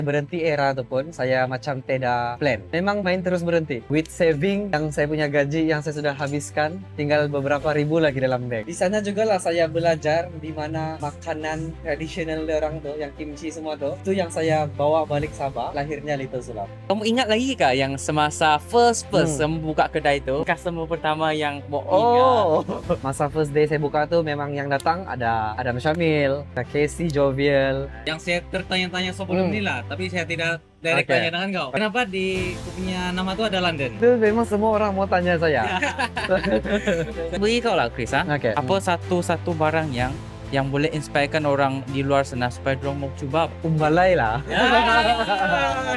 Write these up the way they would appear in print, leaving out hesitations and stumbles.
Berhenti era tu pun saya macam tidak plan. Memang main terus berhenti. With saving yang saya punya gaji yang saya sudah habiskan, tinggal beberapa ribu lagi dalam bank. Di sana juga lah saya belajar di mana makanan tradisional orang tuh, yang kimchi semua tuh, itu yang saya bawa balik Sabah. Lahirnya Little Sulap. Kamu ingat lagi kak yang semasa first Hmm. buka kedai itu, customer pertama yang walk in ya? Oh, masa first day saya buka tuh memang yang datang ada Adam Syamil, ada Casey Jovial. Yang saya tertanya-tanya sebelum Hmm. ini lah, tapi saya tidak direct Oke. tanya dengan kau. Kenapa di punya nama tuh ada London? Itu memang semua orang mau tanya saya. Bagi kau lah Chris, ha? Oke. Apa satu-satu barang yang boleh inspirekan orang di luar sana supaya mereka mau coba? Umbalai lah.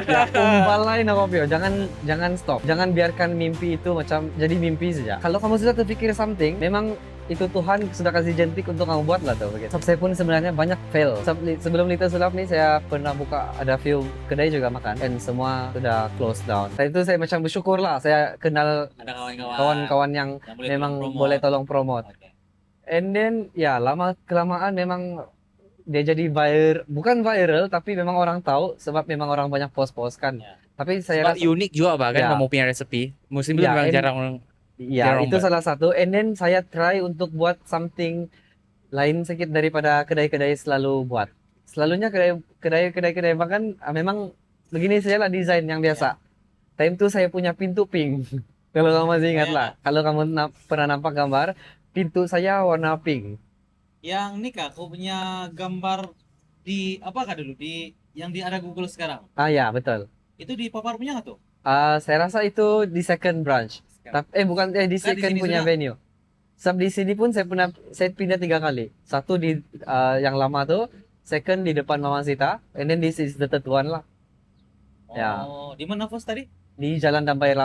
Ya, umbalai Nakopio. Jangan stop. Jangan biarkan mimpi itu macam jadi mimpi saja. Kalau kamu sudah terpikir something, memang itu Tuhan sudah kasih jentik untuk kamu buat lah tuh begitu. Saya pun sebenarnya banyak fail. Sebelum Little Sulap nih saya pernah buka ada few kedai juga makan dan semua sudah close down. Saya itu saya macam bersyukur lah saya kenal Ada kawan-kawan kawan-kawan yang yang boleh memang tolong boleh promote. tolong promote. Oke. And then ya lama kelamaan memang dia jadi bukan viral tapi memang orang tahu sebab memang orang banyak post-post kan. Ya. Tapi saya Sebab rasa unik juga bah, kan Ya. kamu punya resepi. Musim itu Ya, memang and- jarang orang. ya Jarang itu buat. salah satu. And then saya try untuk buat something lain sedikit daripada kedai-kedai selalu buat. Selalunya kedai makan memang begini saja lah desain yang biasa. Time itu saya punya pintu pink. Kalau kamu masih ingat lah. Kalau kamu pernah nampak gambar, pintu saya warna pink. Yang ini kak, kau punya gambar di apakah dulu di yang di ada Google sekarang? Ah ya, betul. Itu di papar punya nggak tuh? Saya rasa itu di second branch. Bukan di Kan di second sini punya sudah. venue. Sebab di sini pun saya pindah 3 kali. Satu di yang lama tuh, second di depan Mama Sita, and then this is the third one lah. Ya. Oh, di mana Fos tadi? Di Jalan Dambai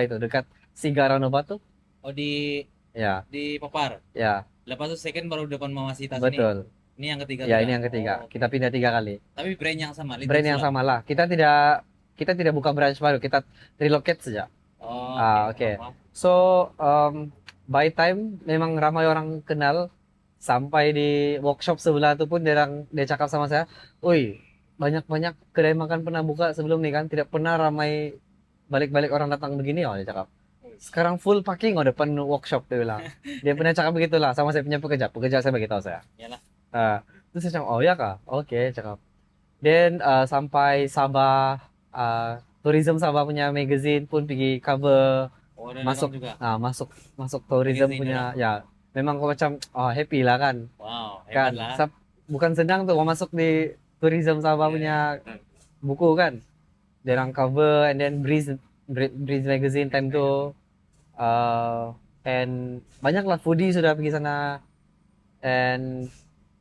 itu dekat Sigarano Batu. Oh di Ya, papar. ya, Lepas itu second baru depan Mama Sita sini. betul. Ini yang ketiga. Ya, sudah. ini yang ketiga. Oh, Kita pindah 3 kali. tapi brand yang sama. Little Brand yang Sulap. sama lah. Kita tidak buka branch baru, kita relocate saja. Oh, Oke. paham. So, by time memang ramai orang kenal. Sampai di workshop sebelah itu pun dia cakap sama saya, "Oi, banyak-banyak kedai makan pernah buka sebelum nih kan, tidak pernah ramai balik-balik orang datang begini." Oh, dia cakap. Sekarang full parking depan workshop, dia bilang. Dia pernah cakap begitulah sama saya punya pekerja saya beritahu saya. Yalah. Terus saya cakap, "Oh ya kah? Oke," cakap. Dan sampai Sabah, tourism Sabah punya magazine pun pergi cover, Oh, ada masuk juga. masuk tourism Magazine punya ya. Memang kau macam happy lah kan. Wow, Kan hebat lah. bukan senang tuh mau masuk di tourism Sabah punya buku kan. Dia orang cover and then Breeze magazine time tuh and banyak lah foodie sudah pergi sana and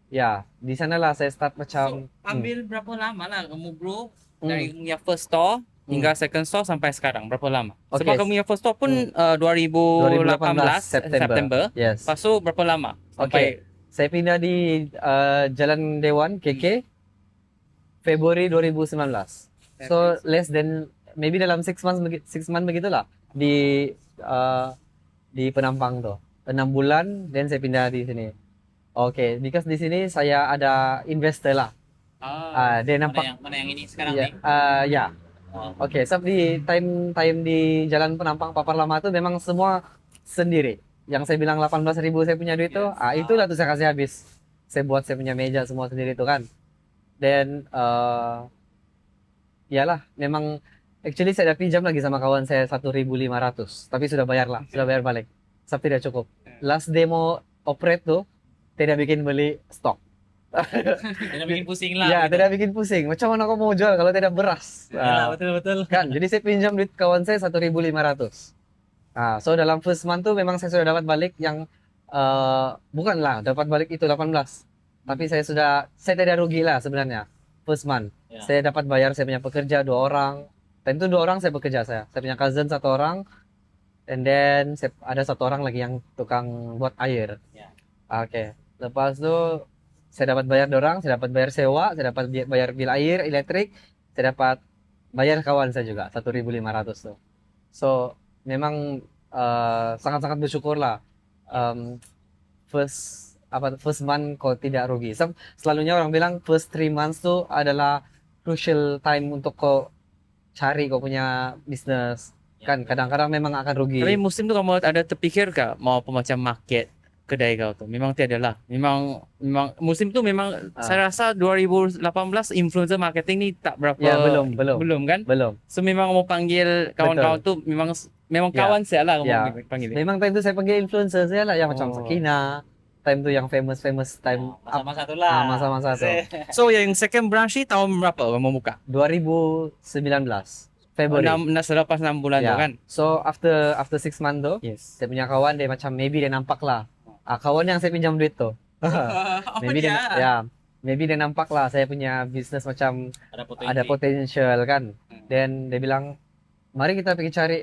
ya di sana lah saya start macam Ambil berapa lama lah kamu bro Hmm. dari punya first store hingga second store sampai sekarang berapa lama? Oke. Sebab kamu punya first store pun 2018 September. Yes. Lepas tu berapa lama? Oke. Saya pindah di Jalan Dewan KK Februari 2019. So less than maybe dalam 6 months begitulah di Penampang tuh. 6 bulan dan saya pindah di sini. Oke, because di sini saya ada investor lah. Dia nampak Mana yang ini sekarang ya, nih? ya. Oh, Oke, sebab di time di Jalan Penampang Papar Lama tuh memang semua sendiri. Yang saya bilang 18.000 saya punya duit tuh, itulah tuh saya kasih habis. Saya buat saya punya meja semua sendiri tuh kan. Dan iyalah, memang actually saya ada pinjam lagi sama kawan saya 1.500, tapi sudah bayar lah, sudah bayar balik. Sebab tidak cukup. Last demo operate tuh tidak bikin beli stok. tidak bikin pusing lah. Ya, gitu. tidak bikin pusing. Macam mana aku mau jual kalau tidak beras? Yalah, betul. Kan, jadi saya pinjam duit kawan saya 1.500. So dalam first month tuh memang saya sudah dapat balik yang bukanlah dapat balik itu 18. Tapi saya tidak rugi lah sebenarnya. First month. Ya. Saya dapat bayar saya punya pekerja 2 orang. Dan itu 2 orang saya bekerja saya. Saya punya cousin 1 orang. And then ada 1 orang lagi yang tukang buat air. Ya. Oke. Lepas itu saya dapat bayar 2 orang, saya dapat bayar sewa, saya dapat bayar bil air, elektrik, saya dapat bayar kawan saya juga 1.500 tuh. So memang sangat-sangat bersyukur lah. First month kok tidak rugi. Selalunya orang bilang first 3 months tuh adalah crucial time untuk kau cari kau punya bisnis. Kan kadang-kadang memang akan rugi. Tapi musim tuh kamu ada terpikir kah mau apa macam market kedai kau tuh? Memang tiada lah. Memang musim tuh memang saya rasa 2018 influencer marketing ni tak berapa. Ya, belum. Belum kan? Belum. So memang mau panggil kawan-kawan tuh memang Ya. kawan saya lah Ya. kamu panggil. Memang time itu saya panggil influencer saya lah yang macam Oh. Sakina. Time itu yang famous time Masa-masa tuh lah. masa-masa tuh. So yang second branch ni tahun berapa kamu buka? 2019 Februari. Selepas 6 bulan Ya. tuh kan? So after 6 months tuh, Yes. saya punya kawan dia macam maybe dia nampak lah. Kawan yang saya pinjam duit tuh. Apa maybe dia? maybe dia nampak lah saya punya bisnis macam Ada ada potential kan. Dan dia bilang, mari kita pergi cari.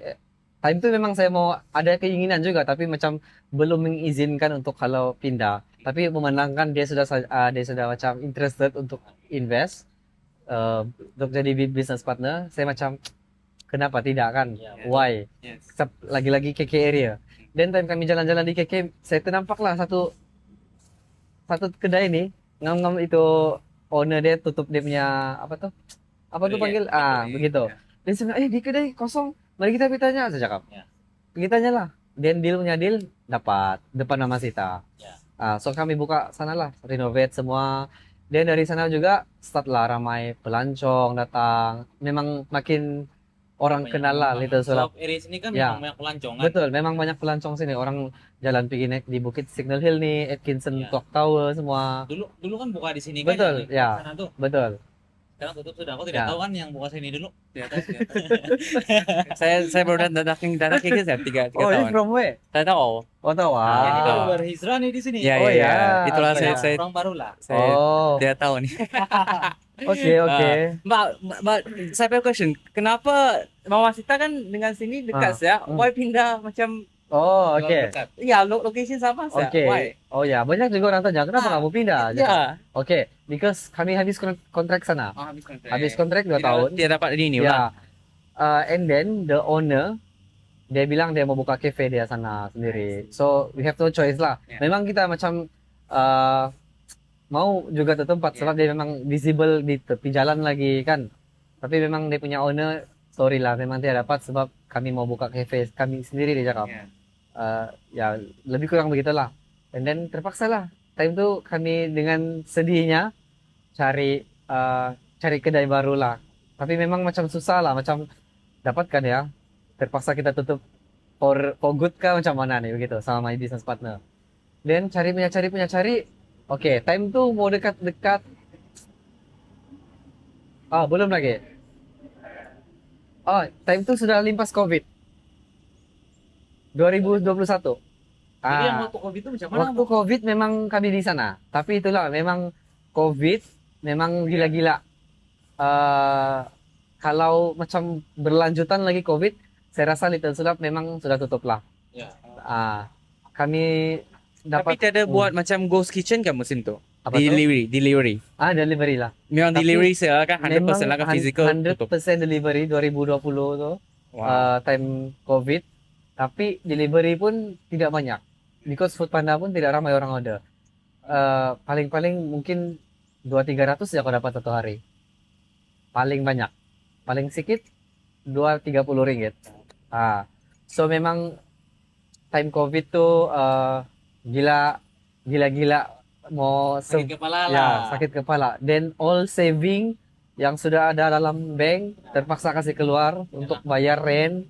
Time itu memang saya mau ada keinginan juga, tapi macam belum mengizinkan untuk kalau pindah. Tapi memandangkan dia sudah macam interested untuk invest, untuk jadi business partner. Saya macam kenapa tidak kan? Ya, Why? Yes. Lagi-lagi KK area. Dan time kami jalan-jalan di KK, saya ternampak lah satu kedai ni, ngam-ngam itu owner dia tutup dia punya apa tuh panggil begitu. Dan saya bilang, di kedai kosong, mari kita pergi tanya. Saya cakap, Ya. pergi tanya lah. Dan punya deal dapat depan nama Sita. Ya. So kami buka sana lah, renovate semua. Dan dari sana juga start lah ramai pelancong datang. Memang makin orang kenal lah Little Sulap. Area sini kan Ya. memang banyak pelancong kan. Betul, memang banyak pelancong sini. Orang jalan pergi naik di Bukit Signal Hill nih, Atkinson Ya. Clock Tower semua. Dulu kan buka di sini kan. Betul, yang di ya. Sana tuh. Betul. Sekarang tutup sudah. Aku tidak Ya. tahu kan yang buka sini dulu. saya baru datang ke saya 3 tahun. from where? Saya tahu. Oh, tahu. Ini baru Ah. berhijrah nih di sini. Ya, Oh, ya, ya. ya. Itulah Oke. saya Orang baru lah. Oh, tidak tahu nih. oke, oke. Mbak, saya punya question. Kenapa Mama Sita kan dengan sini dekat ya? Why pindah macam Oh, oke. Dekat. ya location sama saya? Oke. Why? Oh ya, banyak juga orang tanya, kenapa kamu pindah? Ya. Oke, because kami habis kontrak sana. Habis kontrak 2 Tidak- tahun. Tidak dapat ini Ya. lah. And then the owner dia bilang dia mau buka cafe dia sana sendiri. So we have no choice lah. Yeah. Memang kita macam mau juga ke tempat sebab dia memang visible di tepi jalan lagi kan. Tapi memang dia punya owner sorry lah memang tidak dapat sebab kami mau buka cafe kami sendiri dia cakap. Yeah. Ya lebih kurang begitulah. And then terpaksa lah. Time tu kami dengan sedihnya cari kedai baru lah. Tapi memang macam susah lah, macam dapatkan ya. Terpaksa kita tutup for good kah macam mana nih begitu sama my business partner. Dan cari. Oke, time tu mau dekat. Belum lagi. Time tu sudah limpas COVID. 2021. Jadi yang waktu COVID itu macam mana? Waktu COVID memang kami di sana. Tapi itulah memang COVID memang gila-gila. Kalau macam berlanjutan lagi COVID, saya rasa Little Sulap memang sudah tutup lah. Ya. Kami Tapi dapat tidak buat macam ghost kitchen kan musim tu? apa tu? Delivery. Delivery lah. Memang Tapi delivery saya kan 100% lah kan physical 100% tutup. delivery 2020 tu. Wow. Time COVID. Tapi delivery pun tidak banyak. Because Foodpanda pun tidak ramai orang order. Paling-paling mungkin 200-300 ya kau dapat satu hari. Paling banyak. Paling sedikit 2-30 ringgit. So memang time COVID tu gila-gila mau Sakit kepala lah. ya sakit kepala. Then all saving yang sudah ada dalam bank terpaksa kasih keluar untuk bayar rent,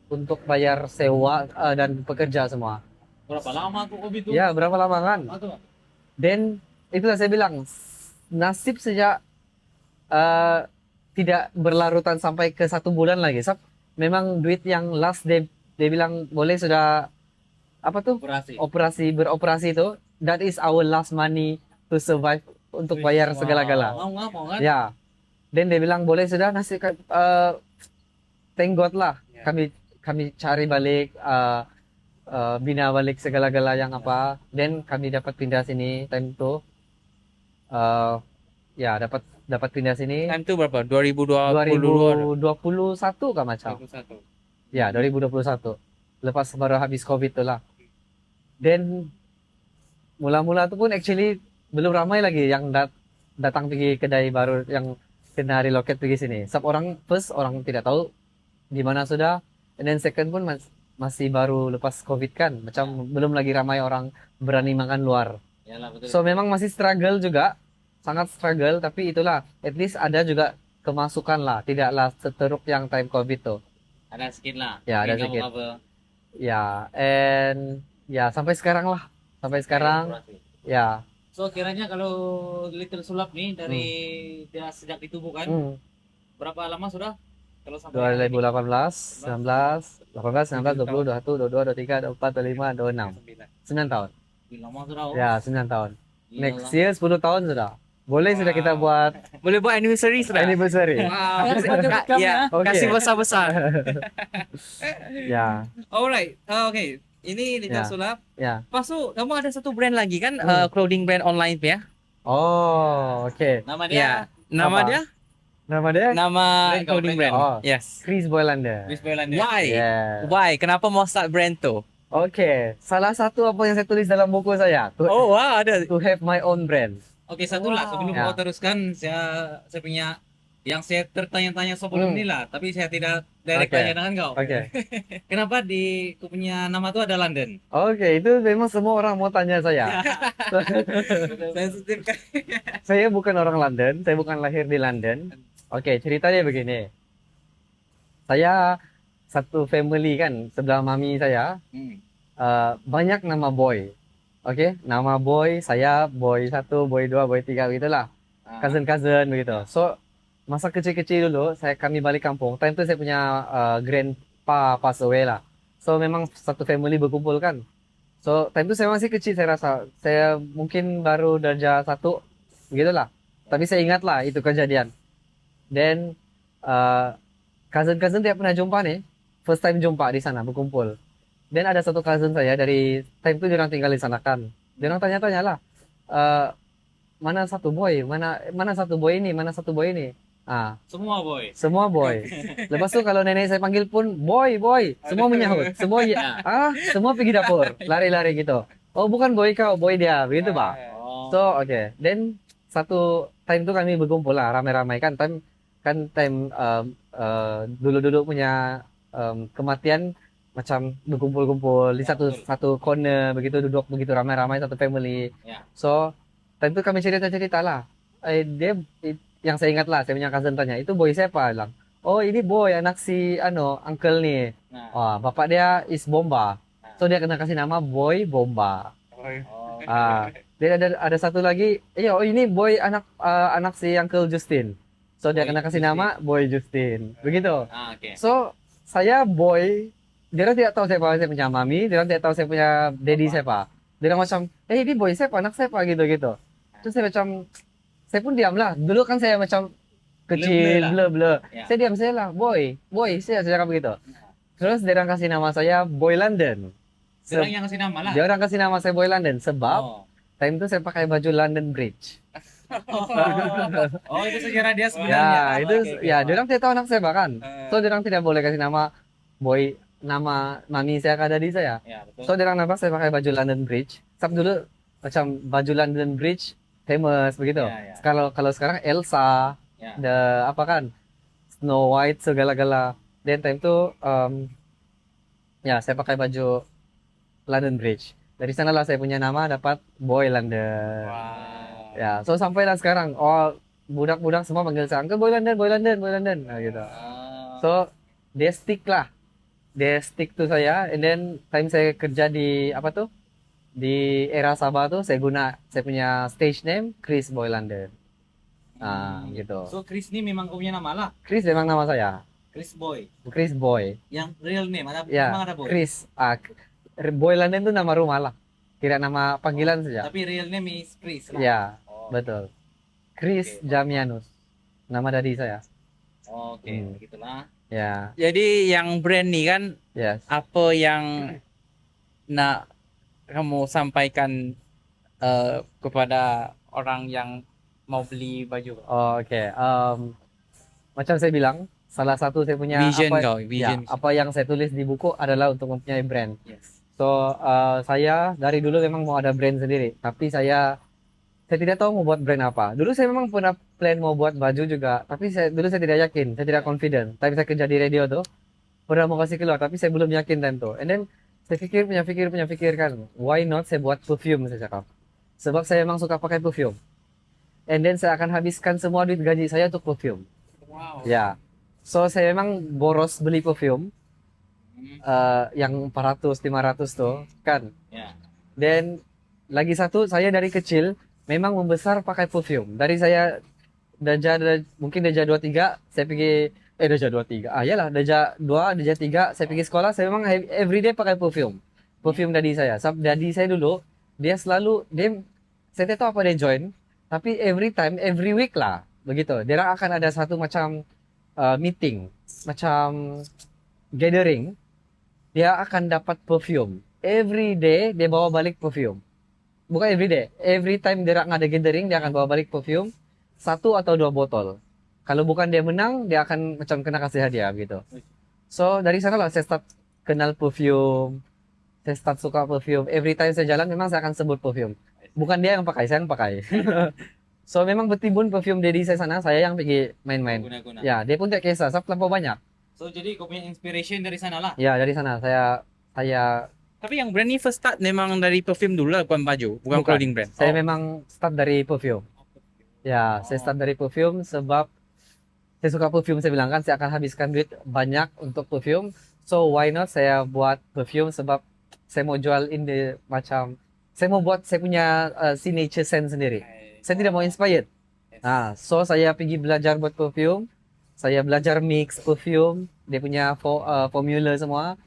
untuk bayar sewa dan pekerja semua. Berapa lama tuh COVID itu? Ya berapa lama kan? Dan itulah saya bilang nasib sejak tidak berlarutan sampai ke 1 bulan lagi. Memang duit yang last dia bilang boleh sudah apa tuh beroperasi itu, that is our last money to survive untuk bayar segala-gala. Mau kan? Ya. Dan dia bilang boleh sudah thank God lah. Ya. Kami cari balik bina balik segala-gala yang apa. Dan kami dapat pindah sini time itu. Ya dapat pindah sini Time tu berapa? 2020 2021 kah macam. Ya, 2021. Lepas baru habis COVID tu lah. Dan mula-mula tu pun actually belum ramai lagi yang datang pergi kedai baru yang kena relocate pergi sini. Sebab orang tidak tahu di mana sudah, and then second pun masih baru lepas COVID kan, macam belum lagi ramai orang berani makan luar. Yalah betul. So memang masih struggle juga, sangat struggle, tapi itulah, at least ada juga kemasukan lah, tidaklah seteruk yang time COVID tuh. Ada sedikit lah. Ya, ada Tapi nggak sedikit. apa-apa. Ya, and ya sampai sekarang lah, sampai sekarang, ya. So kiranya kalau Little Sulap nih dari dia sejak ditubuhkan Hmm. berapa lama sudah? Kalau sampai 2018, 19, 18, 19, 20, 21, 22, 23, 24, 25, 26. 9 tahun. lama sudah. Oh. Ya, 9 tahun. Gila Next lah. year 10 tahun sudah. Boleh sudah kita buat Boleh buat anniversary sudah. anniversary. Wow. Welcome Ya, ya. kasih Okay. besar-besar. Ya, Alright, okay. Ini Little Ya. Sulap. ya. Lepas tu kamu ada satu brand lagi kan, clothing brand online ya? Oh, oke. Nama dia Ya. Nama Apa? dia? Nama dia Nama Brand kau, clothing brand brand. kau. Oh. Yes. Chris Boylander. Chris Boylander. Why? Yeah. Why? Kenapa mau start brand tu? Oke, salah satu apa yang saya tulis dalam buku saya, Oh, wow, ada. to have my own brand. Oke, satu lah sebelum Ya. kau teruskan saya punya yang saya tertanya-tanya sebelum ini lah, tapi saya tidak direct Oke. tanya dengan kau. Oke. Kenapa di kau punya nama tuh ada London? Oke, itu memang semua orang mau tanya saya. Sensitif kan? Saya bukan orang London, saya bukan lahir di London. Oke, ceritanya begini. Saya satu family kan, sebelah mami saya, banyak nama boy. Oke, nama boy, saya boy 1, boy 2, boy 3 begitulah. Cousin-cousin begitu. So, masa kecil-kecil dulu, kami balik kampung. Time itu saya punya grandpa pass away lah. So, memang satu family berkumpul kan. So, time itu saya masih kecil, saya rasa. Saya mungkin baru darjah 1, begitulah. Tapi saya ingat lah itu kejadian. Then, cousin-cousin tidak pernah jumpa nih. First time jumpa di sana, berkumpul. Dan ada satu cousin saya dari time itu dia orang tinggal di sana kan. Dia orang tanya-tanya lah, mana satu boy, mana satu boy ini, mana satu boy ini. Ah, Semua boy. semua boy. Lepas tu kalau nenek saya panggil pun boy, boy, semua menyahut, semua semua pergi dapur, lari-lari gitu. Oh bukan boy kau, boy dia, begitu pak. Oh. So okay, then satu time tu kami berkumpul lah, ramai-ramai kan time dulu-dulu punya kematian macam berkumpul-kumpul di Ya, betul. satu corner begitu, duduk begitu ramai-ramai satu family. Ya. So time tu kami cerita-cerita lah. Yang saya ingat lah, saya punya cousin tanya, itu boy siapa? Bilang, oh ini boy anak si uncle nih. Nah. Wah, bapak dia is Bomba. So dia kena kasih nama Boy Bomba. Oh. Dia ada satu lagi, oh ini boy anak si Uncle Justin. So dia Boy kena kasih Justin. nama Boy Justin. Begitu. Oke. So saya boy, dia orang tidak tahu siapa saya punya mami, dia orang tidak tahu saya punya daddy siapa. Dia orang macam, ini boy siapa, anak siapa gitu-gitu. Terus saya macam, saya pun diam lah. Dulu kan saya macam kecil, blur. Ya. Saya diam saya lah, boy, saya cakap begitu. Terus dia orang kasih nama saya Boy London. Sekarang yang kasih nama lah. Dia orang kasih nama saya Boy London sebab Oh. time itu saya pakai baju London Bridge. Oh, itu sejarah dia Ya, sebenarnya. itu Oke, ya oke. dia orang tidak tahu anak saya bahkan. Eh. So dia orang tidak boleh kasih nama boy, nama mami saya ke daddy saya. Ya, betul. So dia orang nampak saya pakai baju London Bridge. Sebab dulu macam baju London Bridge famous begitu. Ya, ya. Kalau sekarang Elsa, Ya. apa kan, Snow White segala-gala. Dan time itu ya saya pakai baju London Bridge. Dari sanalah saya punya nama dapat Boy London. Wow. Ya, so sampailah sekarang, budak-budak semua panggil saya Uncle Boy London, nah, gitu. Ah. So dia stick to saya, and then time saya kerja di di era Sabah tuh saya punya stage name Chris Boy London. Gitu. So Chris ini memang kau punya nama lah. Chris memang nama saya, Chris Boy. Chris Boy. Yang real name ada Ya, memang ada Boy. Chris. Boy London itu nama rumah lah, kira nama panggilan saja. Tapi real name is Chris lah. Ya, Oh. betul. Chris Oke. Jamianus, nama daddy saya. Oke, Hmm. begitulah. Ya, Jadi yang brand nih kan, yes. apa yang nak kamu sampaikan kepada orang yang mau beli baju? Oh, oke. Macam saya bilang, salah satu saya punya Vision kau, ya, vision. apa yang saya tulis di buku adalah untuk mempunyai brand. Yes. So, saya dari dulu memang mau ada brand sendiri, tapi saya saya tidak tahu mau buat brand apa. Dulu saya memang pernah plan mau buat baju juga, tapi dulu saya tidak yakin, saya tidak confident. Tapi saya kerja di radio tuh, pernah mau kasih keluar, tapi saya belum yakin time tuh. And then saya pikir kan, why not saya buat perfume, saya cakap. Sebab saya memang suka pakai perfume. And then saya akan habiskan semua duit gaji saya untuk perfume. Wow. Ya. So saya memang boros beli perfume yang 400 500 tuh kan. Ya. Dan lagi satu, saya dari kecil memang membesar pakai perfume. Dari saya mungkin darjah 23 saya pergi darjah 23. Iyalah darjah 2, darjah 3 saya pergi sekolah, saya memang everyday pakai perfume. Perfume daddy saya. Sebab daddy saya dulu dia selalu saya tidak tahu apa dia join, tapi every week lah begitu. Dia akan ada satu macam meeting, macam gathering. Dia akan dapat perfume. Every day dia bawa balik perfume. Bukan every day, every time dia ada gathering dia akan bawa balik perfume 1 atau 2 botol. Kalau bukan dia menang, dia akan macam kena kasih hadiah gitu. So dari sana lah saya start kenal perfume. Saya start suka perfume. Every time saya jalan memang saya akan sebut perfume. Bukan dia yang pakai, saya yang pakai. So memang bertimbun perfume daddy saya sana, saya yang pergi main-main. Guna-guna. Ya, dia pun tak kisah, sebab terlampau banyak. So jadi kau punya inspiration dari sana lah. Ya, dari sana saya Tapi yang brand ni first start memang dari perfume dulu lah, bukan baju, bukan Bukan. clothing brand. saya memang start dari perfume. Ya, saya start dari perfume sebab saya suka perfume, saya bilang kan saya akan habiskan duit banyak untuk perfume. So why not saya buat perfume sebab saya mau jual saya mau buat saya punya signature scent sendiri. Saya tidak mau inspired. Nah, so saya pergi belajar buat perfume. Saya belajar mix perfume, dia punya formula semua.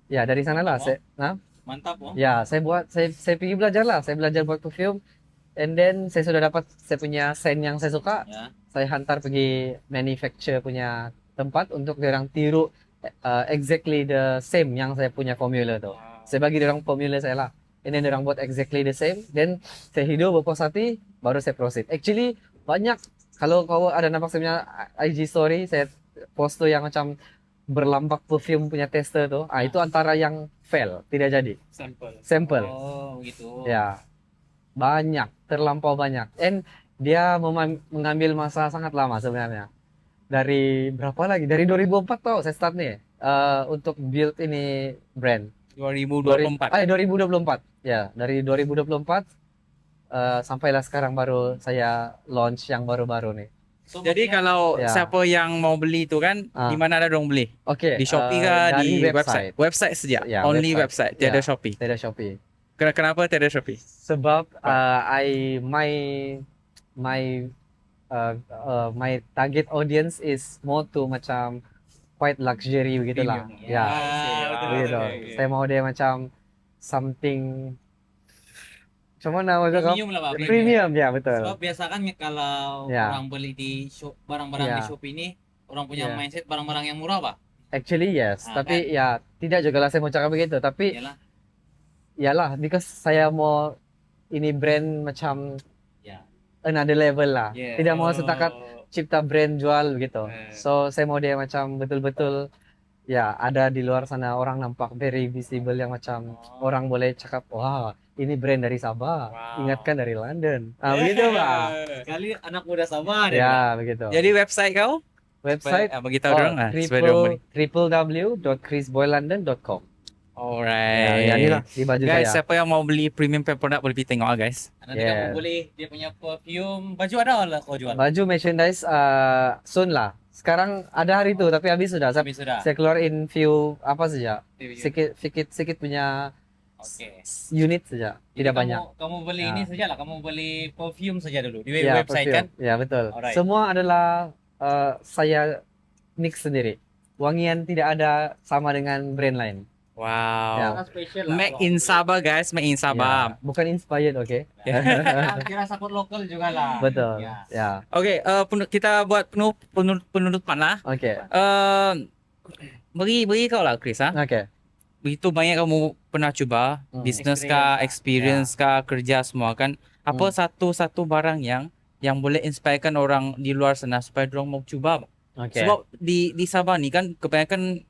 Ya, dari sana lah Mantap oh. Ya, saya pergi belajar lah. Saya belajar buat perfume. And then saya sudah dapat saya punya scent yang saya suka. Ya. Saya hantar pergi manufacture punya tempat untuk diorang tiru exactly the same yang saya punya formula tu. Saya bagi diorang formula saya lah. And then diorang buat exactly the same. Then saya hidup berpuas hati, baru saya proceed. Actually banyak, kalau kau ada nampak saya punya IG story, saya post tu yang macam berlambak perfume punya tester tu. Itu antara yang fail, tidak jadi. Sample. Oh, begitu. Ya. Banyak, terlampau banyak. And dia mengambil masa sangat lama sebenarnya. Dari berapa lagi? Dari 2004 tau saya start nih untuk build ini brand. 2024. 2024. Ya, dari 2024 sampailah sekarang baru saya launch yang baru-baru nih. So, Jadi maksudnya- kalau Ya. siapa yang mau beli tu kan, Ah. di mana ada dong beli? Oke. Di Shopee kah? dari Di website? Website saja. Ya, Only website. website, tiada Ya. Shopee. Tidak Shopee. Kenapa tiada Shopee? Sebab my target audience is more to macam quite luxury begitulah. Premium. Ya. betul, Begitu. betul. Saya mau dia macam something macam mana maksud kau? Premium lah Pak. Premium ya, betul. Sebab biasa kan kalau Ya. orang beli di shop barang-barang Ya. di Shopee ini, orang punya Ya. mindset barang-barang yang murah Pak. Actually yes, Ah, tapi ya tidak juga lah saya mau cakap begitu, tapi Iyalah. yalah because saya mau ini brand macam Ya. another level lah. Yeah. Tidak mau setakat cipta brand jual begitu. Eh. So saya mau dia macam betul-betul ya ada di luar sana orang nampak very visible yang macam orang boleh cakap wah ini brand dari Sabah, Wow. ingatkan dari London. Begitu Pak. Sekali anak muda sama Ya begitu. Jadi website kau? Website Bagi tahu orang supaya dorang beli. www.chrisboyLondon.com. Alright. Ya inilah di baju Guys, saya. siapa yang mau beli premium produk boleh pergi tengok guys. Nanti Yes. kamu boleh dia punya perfume, baju ada lah kau jual. Baju merchandise soon lah. Sekarang ada hari itu tapi habis sudah. Habis sudah. Saya keluarin few apa saja. Sedikit punya Oke. unit saja, Jadi tidak banyak. Kamu beli Ya. ini saja lah, kamu beli perfume saja dulu di Ya, website perfume. kan. Ya betul. Alright. Semua adalah saya mix sendiri. Wangian tidak ada sama dengan brand lain. Wow. Ya. Sangat spesial lah. Make in Sabah guys, make in Sabah. Ya, bukan inspired, oke? Kira support lokal juga lah. Betul. Ya. Ya, Oke, kita buat penutupan lah. oke. Bagi kau lah Chris ah. Oke. Begitu banyak kamu pernah coba bisnes kah, experience kah, kerja semua kan. Apa satu barang yang boleh inspirekan orang di luar sana supaya dorang mau coba? Oke. Sebab di Sabah ni kan kebanyakan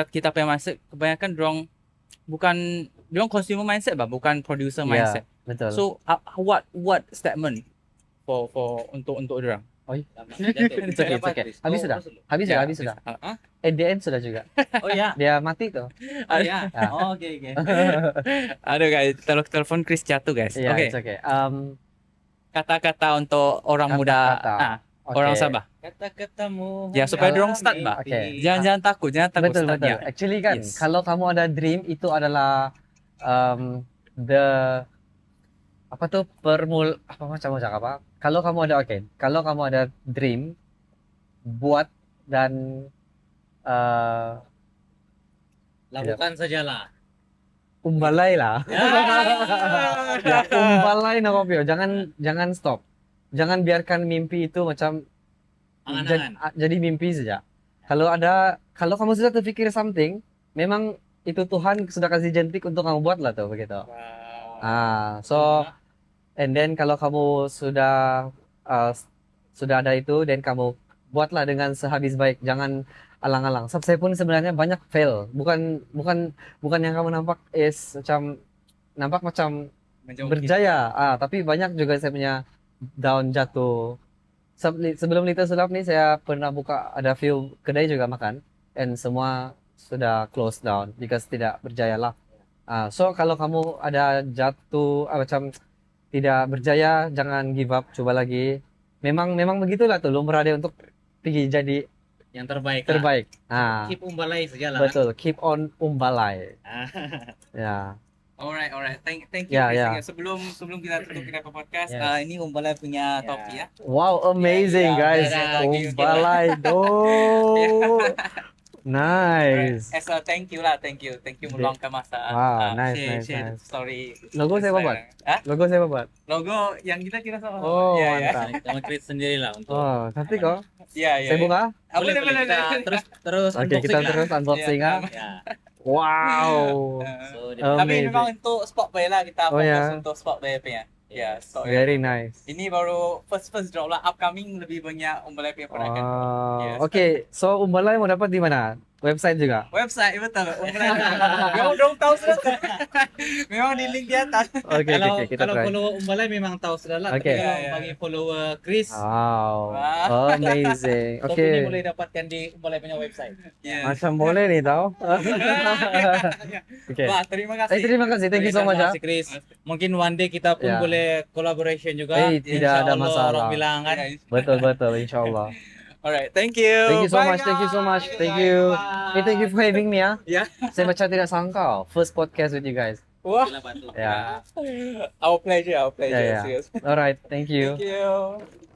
kita punya mindset kebanyakan dorang bukan consumer mindset bah, bukan producer mindset. Betul. So what statement for untuk orang? It's okay, it's okay. Habis sudah? Habis sudah, habis sudah. At the end sudah juga. Oh ya. Dia mati tuh. Oh ya. Ah. Oh, oke oke. Aduh guys, telepon Chris jatuh guys. Iya, Oke, it's okay. kata-kata untuk orang muda, Kata-kata. orang Oke. Sabah. Kata-katamu. Ya, supaya mengalami dorong start, Mbak. Oke. Jangan takut, jangan takut Betul, betul. startnya. Actually kan, Yes. kalau kamu ada dream itu adalah the apa tuh apa macam apa? Kalau kamu ada kalau kamu ada dream buat dan Lakukan sajalah. umbalai lah. Ya, Ya. umbalai na kopio. Jangan stop. Jangan biarkan mimpi itu macam Angan-angan. jadi mimpi saja. Kalau kamu sudah terpikir something, memang itu Tuhan sudah kasih jentik untuk kamu buat lah tuh begitu. So and then kalau kamu sudah ada itu dan kamu buatlah dengan sehabis baik, jangan alang-alang. Saya pun sebenarnya banyak fail. Bukan yang kamu nampak macam berjaya. Tapi banyak juga saya punya down jatuh. Sebelum Lita Sulap nih saya pernah buka ada few kedai juga makan and semua sudah close down because tidak berjaya lah. So kalau kamu ada jatuh macam tidak berjaya, jangan give up, coba lagi. Memang begitulah tuh lumrah dia untuk pergi jadi Yang terbaik. terbaik. Keep umbalai sajalah. Betul, keep on umbalai. Ah. Ya. Alright. Thank you. Ya, Chris. ya. Sebelum kita tutup kita podcast, Yes. ini Umbalai punya topi ya. Wow, amazing Ya, guys. ada lagi. Umbalai. Oh. Nice. As a thank you meluangkan masa. Wow, nice, nice, share nice. story. Logo saya buat. Hah? Logo saya buat. Logo yang kita sama. Oh, ya. mantap. Kamu create sendirilah untuk. Oh, cantik kok. Ya. Saya buka. Boleh kita terus Oke, kita unboxing lah. terus unboxing Ya, ah. Ya. Wow. So, Oh. Tapi Amazing. memang untuk spot buy lah kita Oh, fokus ya. untuk spot buy punya. Ya, Yes. so Very nice. ini baru first drop lah, upcoming lebih banyak Umbalai punya produk kan. Yes. Oke, so Umbalai mau dapat di mana? Website juga. Website betul. Umbalai. Memang dong tahu sudah. Memang di link di atas. Oke, kita kalau try. follow Umbalai memang tahu sudah lah. Oke. Tapi kalau Ya. bagi follower Chris, Wow. Wah. Amazing. topi ini Oke. boleh dapatkan di Umbalai punya website. Yes. Macam boleh nih tau. Oke. Wah, terima kasih. Terima kasih. Thank you so much ya. Terima kasih, Chris. Mungkin one day kita pun Ya. boleh collaboration juga. Tidak ada Insya Allah, masalah. Orang bilang kan. Betul, insyaallah. Alright, thank you. Thank you so Bye, much. Thank you so much. guys. Thank you. Bye. Thank you for having me ya. Ya. Saya macam tidak sangka first podcast with you guys. Wah, Gila, Batu. Ya. our pleasure, Ya, ya. serius. Alright, thank you. Thank you.